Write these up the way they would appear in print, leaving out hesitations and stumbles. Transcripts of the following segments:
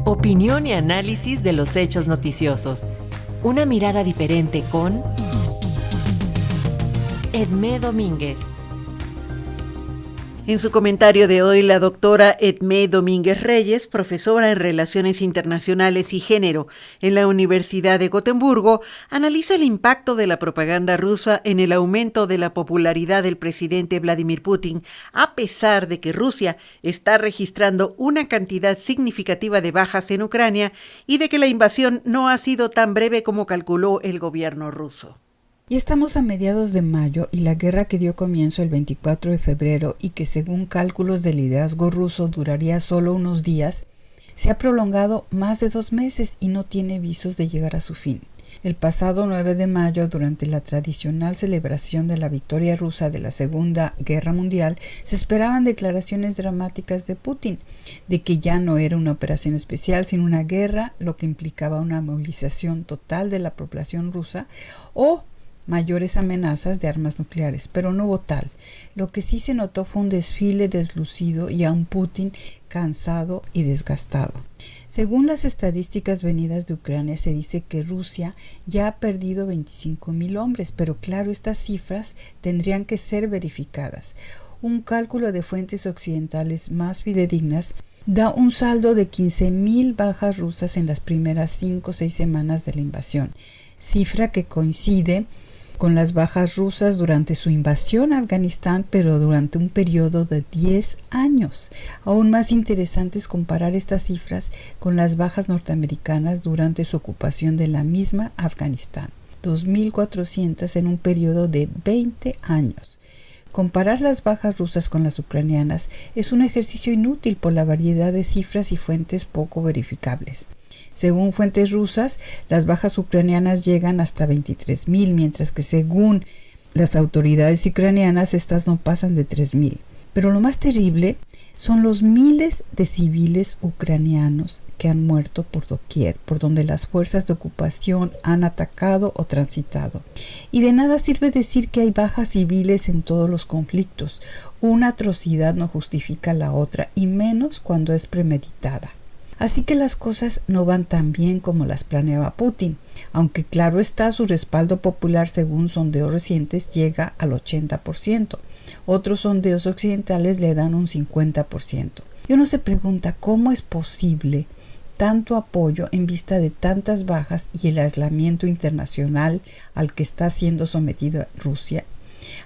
Opinión y análisis de los hechos noticiosos. Una mirada diferente con Edmé Domínguez. En su comentario de hoy, la doctora Edmé Domínguez Reyes, profesora en Relaciones Internacionales y Género en la Universidad de Gotemburgo, analiza el impacto de la propaganda rusa en el aumento de la popularidad del presidente Vladimir Putin, a pesar de que Rusia está registrando una cantidad significativa de bajas en Ucrania y de que la invasión no ha sido tan breve como calculó el gobierno ruso. Y estamos a mediados de mayo y la guerra que dio comienzo el 24 de febrero y que según cálculos del liderazgo ruso duraría solo unos días, se ha prolongado más de 2 meses y no tiene visos de llegar a su fin. El pasado 9 de mayo, durante la tradicional celebración de la victoria rusa de la Segunda Guerra Mundial, se esperaban declaraciones dramáticas de Putin, de que ya no era una operación especial, sino una guerra, lo que implicaba una movilización total de la población rusa, o mayores amenazas de armas nucleares, pero no hubo tal. Lo que sí se notó fue un desfile deslucido y a un Putin cansado y desgastado. Según las estadísticas venidas de Ucrania, se dice que Rusia ya ha perdido 25,000 hombres, pero claro, estas cifras tendrían que ser verificadas. Un cálculo de fuentes occidentales más fidedignas da un saldo de 15,000 bajas rusas en las primeras 5 o 6 semanas de la invasión, cifra que coincide con las bajas rusas durante su invasión a Afganistán, pero durante un periodo de 10 años. Aún más interesante es comparar estas cifras con las bajas norteamericanas durante su ocupación de la misma Afganistán, 2,400 en un periodo de 20 años. Comparar las bajas rusas con las ucranianas es un ejercicio inútil por la variedad de cifras y fuentes poco verificables. Según fuentes rusas, las bajas ucranianas llegan hasta 23,000, mientras que según las autoridades ucranianas estas no pasan de 3,000. Pero lo más terrible son los miles de civiles ucranianos que han muerto por doquier, por donde las fuerzas de ocupación han atacado o transitado. Y de nada sirve decir que hay bajas civiles en todos los conflictos. Una atrocidad no justifica la otra, y menos cuando es premeditada. Así que las cosas no van tan bien como las planeaba Putin, aunque claro está, su respaldo popular según sondeos recientes llega al 80%. Otros sondeos occidentales le dan un 50%. Y uno se pregunta cómo es posible tanto apoyo en vista de tantas bajas y el aislamiento internacional al que está siendo sometida Rusia.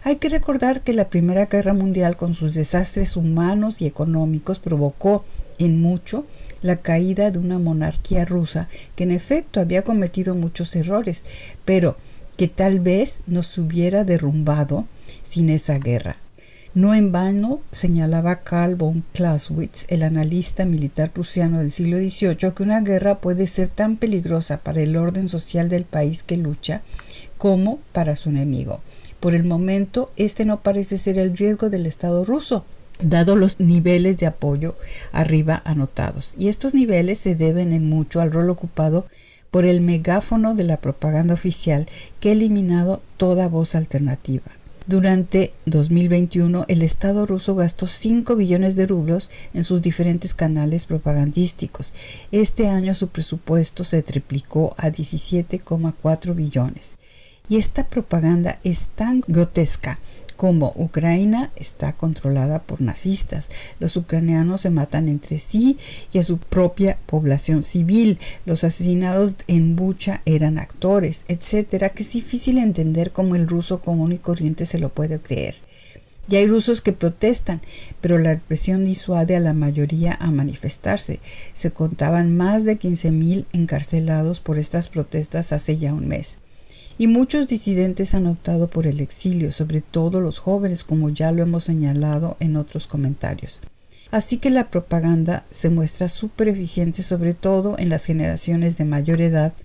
Hay que recordar que la Primera Guerra Mundial, con sus desastres humanos y económicos, provocó en mucho la caída de una monarquía rusa que en efecto había cometido muchos errores, pero que tal vez no se hubiera derrumbado sin esa guerra. No en vano señalaba Karl von Clausewitz, el analista militar prusiano del siglo XVIII, que una guerra puede ser tan peligrosa para el orden social del país que lucha como para su enemigo. Por el momento, este no parece ser el riesgo del Estado ruso, dado los niveles de apoyo arriba anotados. Y estos niveles se deben en mucho al rol ocupado por el megáfono de la propaganda oficial, que ha eliminado toda voz alternativa. Durante 2021, el Estado ruso gastó 5 billones de rublos en sus diferentes canales propagandísticos. Este año su presupuesto se triplicó a 17,4 billones. Y esta propaganda es tan grotesca como Ucrania está controlada por nazistas. Los ucranianos se matan entre sí y a su propia población civil. Los asesinados en Bucha eran actores, etcétera, que es difícil entender cómo el ruso común y corriente se lo puede creer. Y hay rusos que protestan, pero la represión disuade a la mayoría a manifestarse. Se contaban más de 15,000 encarcelados por estas protestas hace ya un mes. Y muchos disidentes han optado por el exilio, sobre todo los jóvenes, como ya lo hemos señalado en otros comentarios. Así que la propaganda se muestra súper eficiente, sobre todo en las generaciones de mayor edad,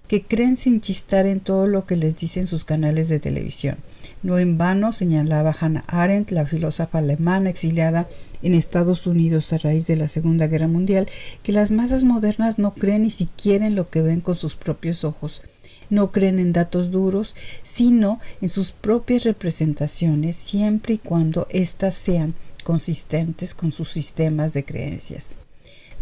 que creen sin chistar en todo lo que les dicen sus canales de televisión. No en vano señalaba Hannah Arendt, la filósofa alemana exiliada en Estados Unidos a raíz de la Segunda Guerra Mundial, que las masas modernas no creen ni siquiera en lo que ven con sus propios ojos. No creen en datos duros, sino en sus propias representaciones, siempre y cuando éstas sean consistentes con sus sistemas de creencias.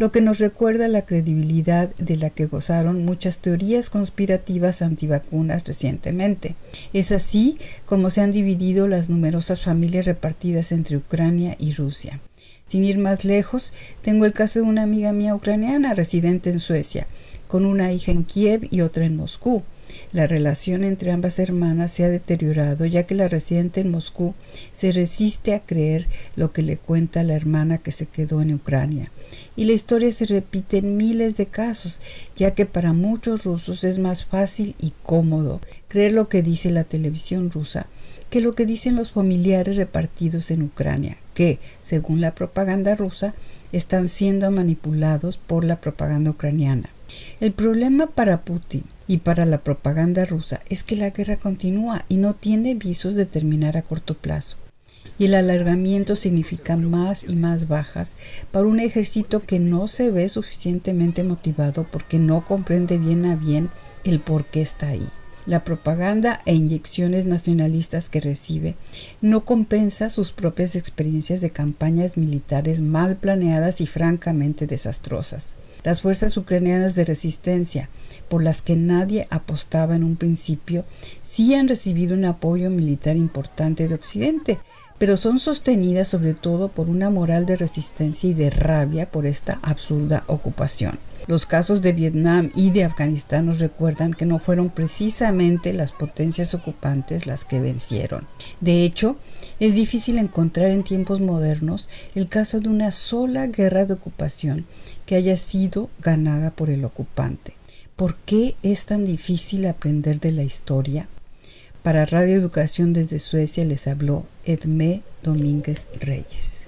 lo que nos recuerda la credibilidad de la que gozaron muchas teorías conspirativas antivacunas recientemente. Es así como se han dividido las numerosas familias repartidas entre Ucrania y Rusia. Sin ir más lejos, tengo el caso de una amiga mía ucraniana residente en Suecia, con una hija en Kiev y otra en Moscú. La relación entre ambas hermanas se ha deteriorado, ya que la residente en Moscú se resiste a creer lo que le cuenta la hermana que se quedó en Ucrania. Y la historia se repite en miles de casos, ya que para muchos rusos es más fácil y cómodo creer lo que dice la televisión rusa que lo que dicen los familiares repartidos en Ucrania, que, según la propaganda rusa, están siendo manipulados por la propaganda ucraniana. El problema para Putin y para la propaganda rusa es que la guerra continúa y no tiene visos de terminar a corto plazo. Y el alargamiento significa más y más bajas para un ejército que no se ve suficientemente motivado porque no comprende bien a bien el por qué está ahí. La propaganda e inyecciones nacionalistas que recibe no compensa sus propias experiencias de campañas militares mal planeadas y francamente desastrosas. Las fuerzas ucranianas de resistencia, por las que nadie apostaba en un principio, sí han recibido un apoyo militar importante de Occidente, pero son sostenidas sobre todo por una moral de resistencia y de rabia por esta absurda ocupación. Los casos de Vietnam y de Afganistán nos recuerdan que no fueron precisamente las potencias ocupantes las que vencieron. De hecho, es difícil encontrar en tiempos modernos el caso de una sola guerra de ocupación que haya sido ganada por el ocupante. ¿Por qué es tan difícil aprender de la historia? Para Radio Educación desde Suecia les habló Edmé Domínguez Reyes.